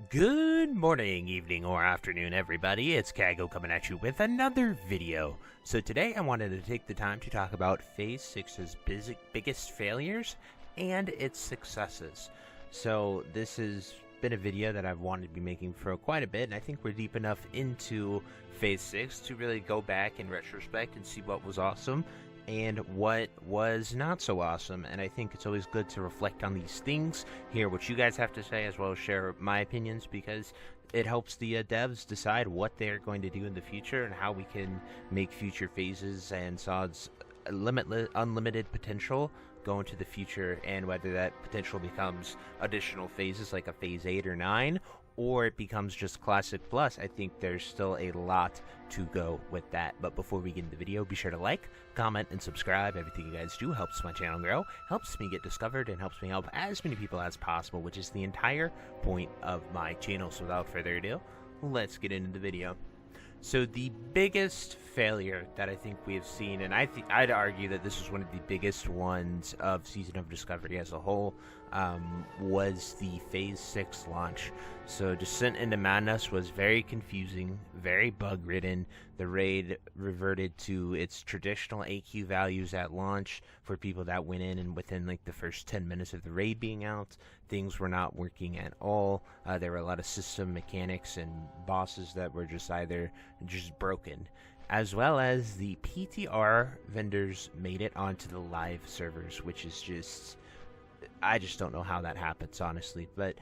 Good morning, evening, or afternoon, everybody. It's Kaghoe coming at you with another video. So today I wanted to take the time to talk about Phase 6's biggest failures and its successes. So this has been a video that I've wanted to be making for quite a bit, and I think we're deep enough into Phase 6 to really go back in retrospect and see what was awesome and what was not so awesome. And I think it's always good to reflect on these things, hear what you guys have to say, as well as share my opinions, because it helps the devs decide what they're going to do in the future and how we can make future phases and SOD's unlimited potential go into the future, and whether that potential becomes additional phases like a phase 8 or 9, or it becomes just Classic Plus. I think there's still a lot to go with that. But before we get into the video, be sure to like, comment, and subscribe. Everything you guys do helps my channel grow, helps me get discovered, and helps me help as many people as possible, which is the entire point of my channel. So without further ado, let's get into the video. So the biggest failure that I think we have seen, and I'd argue that this is one of the biggest ones of Season of Discovery as a whole, was the Phase 6 launch. So Descent into Madness was very confusing, very bug-ridden. The raid reverted to its traditional AQ values at launch for people that went in, and within like the first 10 minutes of the raid being out, things were not working at all. There were a lot of system mechanics and bosses that were just either just broken, as well as the PTR vendors made it onto the live servers, which is just, I just don't know how that happens, honestly. But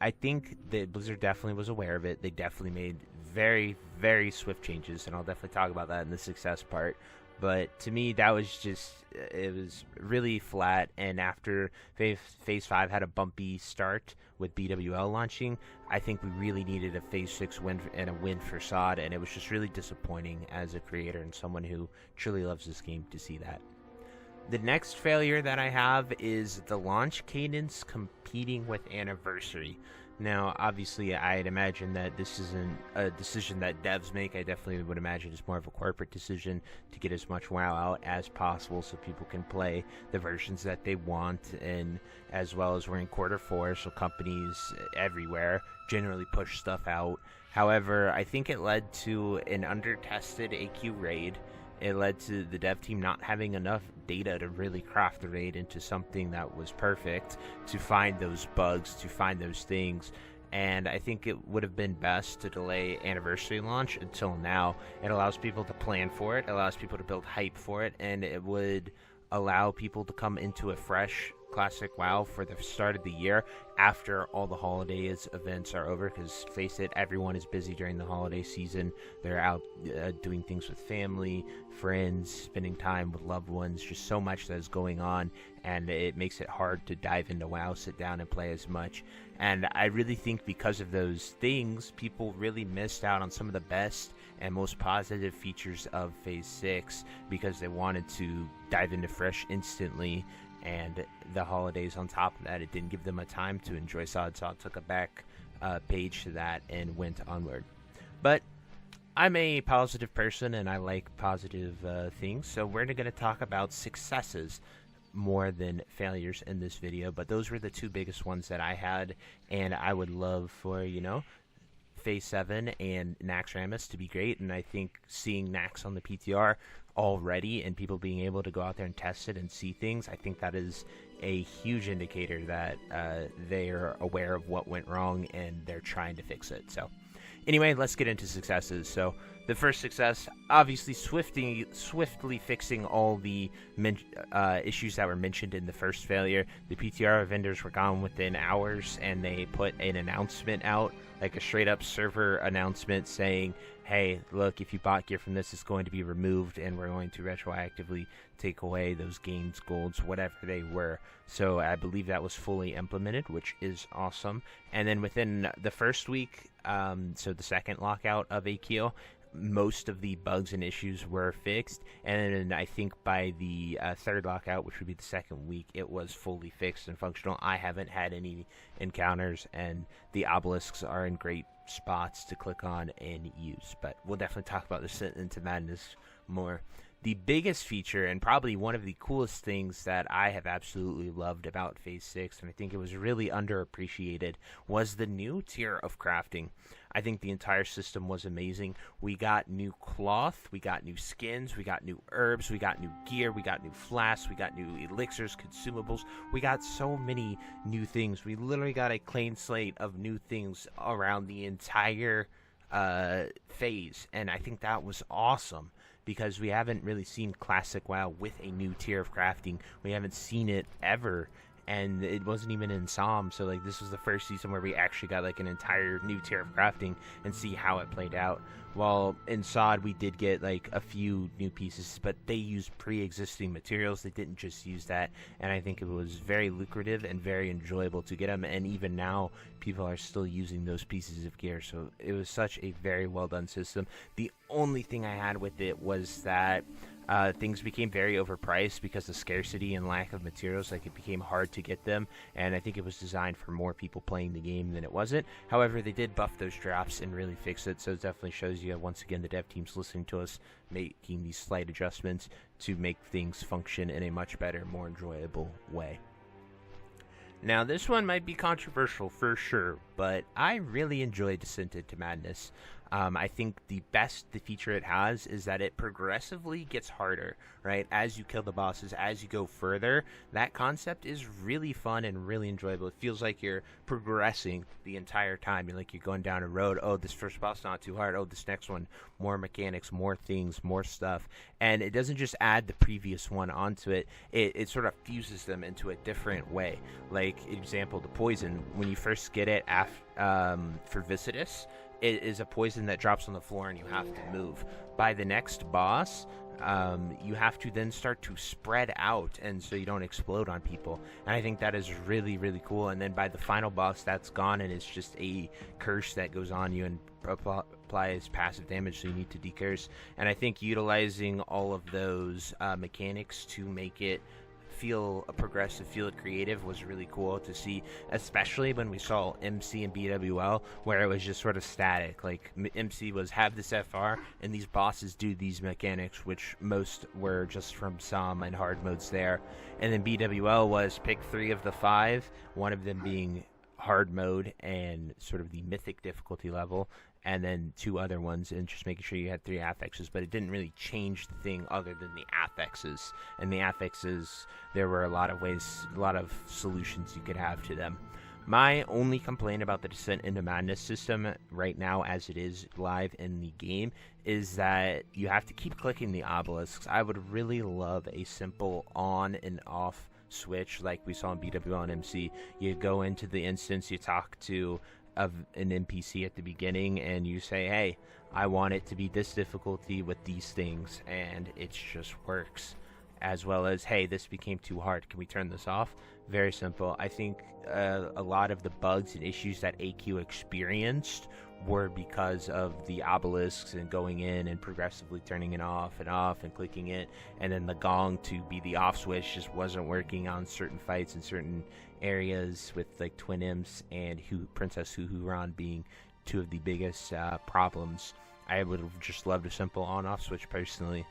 I think that Blizzard definitely was aware of it. They definitely made very, very swift changes, and I'll definitely talk about that in the success part. But to me, that was just, it was really flat. And after Phase 5 had a bumpy start with BWL launching, I think we really needed a Phase 6 win and a win for SOD, and it was just really disappointing as a creator and someone who truly loves this game to see that. The next failure that I have is the launch cadence competing with Anniversary. Now, obviously, I'd imagine that this isn't a decision that devs make. I definitely would imagine it's more of a corporate decision to get as much WoW out as possible so people can play the versions that they want, and as well as we're in Q4, so companies everywhere generally push stuff out. However, I think it led to an under-tested AQ raid. It led to the dev team not having enough data to really craft the raid into something that was perfect, to find those bugs, to find those things. And I think it would have been best to delay Anniversary launch until now. It allows people to plan for it, allows people to build hype for it, and it would allow people to come into a fresh Classic WoW for the start of the year after all the holidays events are over, because face it, everyone is busy during the holiday season. They're out doing things with family, friends, spending time with loved ones, just so much that is going on, and it makes it hard to dive into WoW, sit down and play as much. And I really think because of those things, people really missed out on some of the best and most positive features of Phase 6 because they wanted to dive into fresh instantly. And the holidays on top of that, it didn't give them a time to enjoy SOD. SOD took a back page to that and went onward. But I'm a positive person and I like positive things, so we're going to talk about successes more than failures in this video. But those were the two biggest ones that I had, and I would love for, Phase 7 and Naxxramas to be great, and I think seeing Nax on the PTR already and people being able to go out there and test it and see things, I think that is a huge indicator that they are aware of what went wrong and they're trying to fix it. So anyway, let's get into successes. So the first success, obviously swiftly fixing all the issues that were mentioned in the first failure. The PTR vendors were gone within hours, and they put an announcement out, like a straight up server announcement saying, hey, look, if you bought gear from this, it's going to be removed, and we're going to retroactively take away those gains, golds, whatever they were. So I believe that was fully implemented, which is awesome. And then within the first week, so the second lockout of AQ, most of the bugs and issues were fixed, and then I think by the third lockout, which would be the second week, it was fully fixed and functional. I haven't had any encounters, and the obelisks are in great spots to click on and use, but we'll definitely talk about this into Madness more. the biggest feature and probably one of the coolest things that I have absolutely loved about Phase 6, and I think it was really underappreciated, was the new tier of crafting. I think the entire system was amazing. We got new cloth, we got new skins, we got new herbs, we got new gear, we got new flasks, we got new elixirs, consumables. We got so many new things. We literally got a clean slate of new things around the entire phase, and I think that was awesome because we haven't really seen Classic WoW with a new tier of crafting. We haven't seen it ever, and it wasn't even in Psalm, so like this was the first season where we actually got like an entire new tier of crafting and see how it played out. While in Sod we did get like a few new pieces, but they used pre-existing materials. They didn't just use that, and I think it was very lucrative and very enjoyable to get them, and even now people are still using those pieces of gear, so it was such a very well done system. The only thing I had with it was that things became very overpriced because of scarcity and lack of materials. Like, it became hard to get them, and I think it was designed for more people playing the game than it wasn't. However, they did buff those drops and really fix it, so it definitely shows you, once again, the dev team's listening to us, making these slight adjustments to make things function in a much better, more enjoyable way. Now, this one might be controversial for sure, but I really enjoyed Descent into Madness. I think the feature it has is that it progressively gets harder, right? As you kill the bosses, as you go further, that concept is really fun and really enjoyable. It feels like you're progressing the entire time. You're going down a road. Oh, this first boss not too hard. Oh, this next one, more mechanics, more things, more stuff. And it doesn't just add the previous one onto it. It sort of fuses them into a different way. Like, example, the poison. When you first get it for Visitus, it is a poison that drops on the floor and you have to move. By the next boss, you have to then start to spread out, and so you don't explode on people. And I think that is really, really cool. And then by the final boss, that's gone, and it's just a curse that goes on you and applies passive damage, so you need to decurse. And I think utilizing all of those mechanics to make it feel progressive, feel creative, was really cool to see, especially when we saw MC and BWL, where it was just sort of static. Like, MC was have this FR, and these bosses do these mechanics, which most were just from Psalm and hard modes there. And then BWL was pick 3 of the 5, one of them being hard mode and sort of the mythic difficulty level, and then 2 other ones, and just making sure you had 3 affixes. But it didn't really change the thing other than the affixes. And the affixes, there were a lot of ways, a lot of solutions you could have to them. My only complaint about the Descent into Madness system right now, as it is live in the game, is that you have to keep clicking the obelisks. I would really love a simple on and off switch like we saw in BWL and MC. You go into the instance, you talk to an NPC at the beginning, and you say, hey, I want it to be this difficulty with these things, and it just works. As well as, hey, this became too hard, can we turn this off? Very simple. I think a lot of the bugs and issues that AQ experienced were because of the obelisks and going in and progressively turning it off and clicking it, and then the gong to be the off switch just wasn't working on certain fights in certain areas, with like Twin Imps and Princess Huhuran being 2 of the biggest problems. I would have just loved a simple on-off switch personally.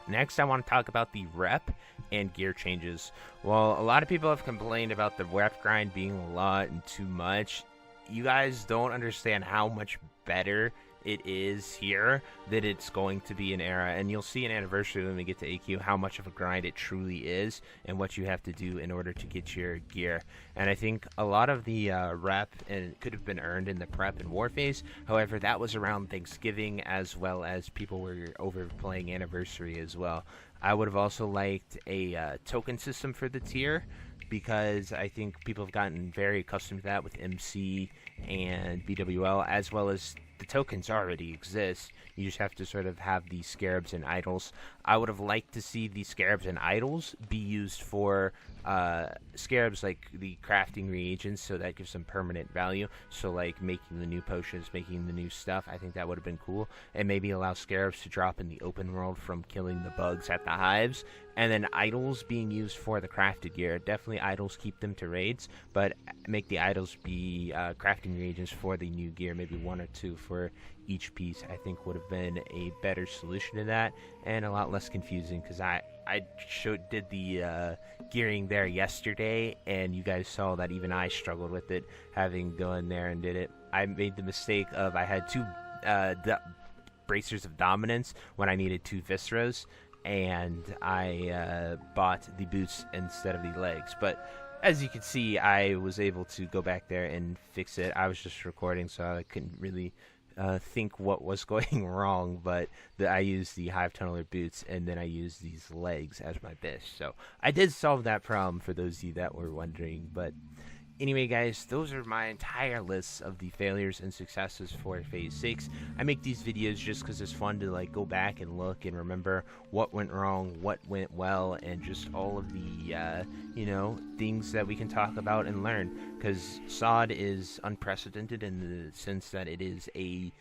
Next, I want to talk about the rep and gear changes. While a lot of people have complained about the rep grind being a lot and too much, you guys don't understand how much better it is here that it's going to be an era. And you'll see an anniversary when we get to AQ how much of a grind it truly is and what you have to do in order to get your gear. And I think a lot of the rep and could have been earned in the prep and war phase. However, that was around Thanksgiving, as well as people were overplaying anniversary as well. I would have also liked a token system for the tier, because I think people have gotten very accustomed to that with MC and BWL, as well as the tokens already exist. You just have to sort of have the scarabs and idols. I would have liked to see the scarabs and idols be used for scarabs like the crafting reagents, so that gives them permanent value. So like making the new potions, making the new stuff, I think that would have been cool. And maybe allow scarabs to drop in the open world from killing the bugs at the hives. And then idols being used for the crafted gear. Definitely idols, keep them to raids, but make the idols be crafting reagents for the new gear. Maybe 1 or 2 for each piece, I think would have been a better solution to that, and a lot less confusing, because I did the gearing there yesterday, and you guys saw that even I struggled with it, having gone there and did it. I made the mistake of I had 2 bracers of dominance when I needed 2 visceras, and I bought the boots instead of the legs. But as you can see, I was able to go back there and fix it. I was just recording, so I couldn't really think what was going wrong, but I used the Hive Tunneler boots, and then I used these legs as my bish. So I did solve that problem for those of you that were wondering. But anyway, guys, those are my entire lists of the failures and successes for Phase 6. I make these videos just because it's fun to like go back and look and remember what went wrong, what went well, and just all of the things that we can talk about and learn. Because SOD is unprecedented in the sense that it is the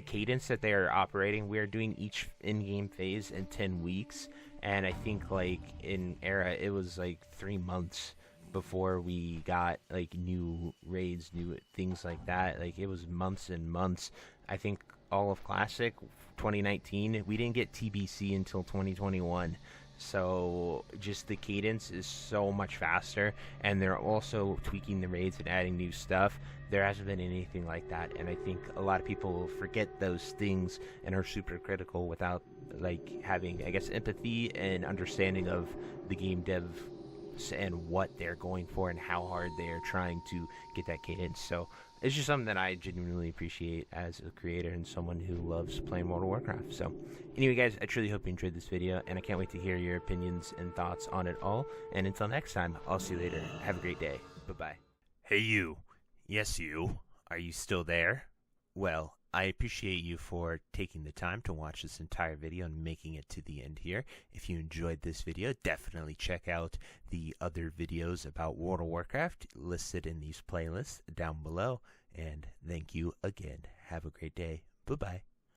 cadence that they are operating. We are doing each in-game phase in 10 weeks, and I think like in Era it was like 3 months before we got like new raids, new things like that. Like it was months and months. I think all of Classic 2019, we didn't get TBC until 2021. So just the cadence is so much faster, and they're also tweaking the raids and adding new stuff. There hasn't been anything like that, and I think a lot of people forget those things and are super critical without like having, I guess, empathy and understanding of the game dev and what they're going for and how hard they are trying to get that cadence. So it's just something that I genuinely appreciate as a creator and someone who loves playing World of Warcraft. So anyway, guys, I truly hope you enjoyed this video, and I can't wait to hear your opinions and thoughts on it all. And until next time, I'll see you later. Have a great day. Bye-bye. Hey, you. Yes, you. Are you still there? Well, I appreciate you for taking the time to watch this entire video and making it to the end here. If you enjoyed this video, definitely check out the other videos about World of Warcraft listed in these playlists down below. And thank you again. Have a great day. Bye-bye.